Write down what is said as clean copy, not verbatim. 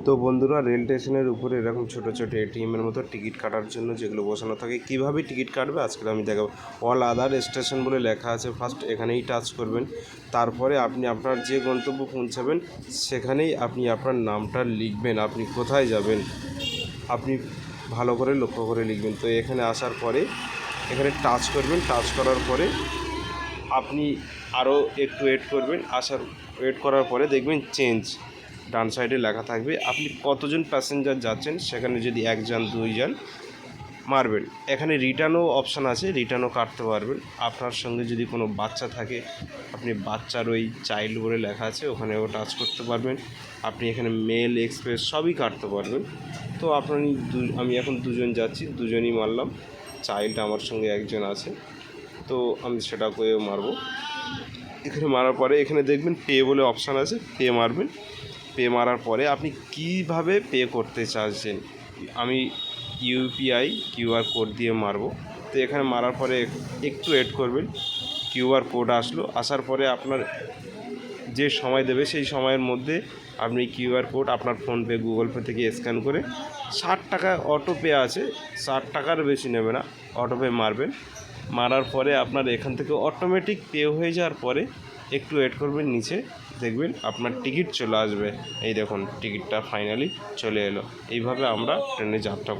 তো বন্ধুরা, রেল স্টেশনের উপরে এরকম ছোটো ছোটো এটিএমের মতো টিকিট কাটার জন্য যেগুলো বসানো থাকে, কীভাবে টিকিট কাটবে আজকে আমি দেখাবো। অল আদার স্টেশন বলে লেখা আছে, ফার্স্ট এখানেই টাচ করবেন। তারপরে আপনি আপনার যে গন্তব্য পৌঁছাবেন সেখানেই আপনি আপনার নামটা লিখবেন, আপনি কোথায় যাবেন আপনি ভালো করে লক্ষ্য করে লিখবেন। তো এখানে আসার পরে এখানে টাচ করবেন, টাচ করার পরে আপনি আরও একটু ওয়েট করবেন। ওয়েট করার পরে দেখবেন চেঞ্জ ডান সাইডে লেখা থাকবে, আপনি কতজন প্যাসেঞ্জার যাচ্ছেন সেখানে যদি 1 জন 2 জন মারবেন। এখানে রিটার্নও অপশান আছে, রিটার্নও কাটতে পারবেন। আপনার সঙ্গে যদি কোনো বাচ্চা থাকে আপনি বাচ্চার ওই চাইল্ড বলে লেখা আছে ওখানেও টাচ করতে পারবেন। আপনি এখানে মেল এক্সপ্রেস সবই কাটতে পারবেন। তো আমি এখন 2 জন যাচ্ছি, 2 জনই মারলাম। চাইল্ড আমার সঙ্গে 1 জন আছে, তো আমি সেটা করেও মারবো। এখানে মারার পরে এখানে দেখবেন পে বলে অপশান আছে, পে মারবেন। পে মারার পরে আপনি কীভাবে পে করতে চাইছেন, আমি ইউপিআই কিউআর কোড দিয়ে মারবো। তো এখানে মারার পরে একটু ওয়েট করবেন, কিউআর কোড আসার পরে আপনার যে সময় দেবে সেই সময়ের মধ্যে আপনি কিউআর কোড আপনার ফোনপে গুগল পে থেকে স্ক্যান করে 60 টাকা অটো পে আছে, 60 টাকার বেশি নেবে না, অটো পে মারবেন। মারার পরে আপনার এখান থেকে অটোমেটিক পে হয়ে যাওয়ার পরে একটু ওয়েট করবেন, নিচে দেখবেন আপনার টিকিট চলে আসবে। এই দেখুন টিকিটটা ফাইনালি চলে এলো। এইভাবে আমরা ট্রেনে যাত্রা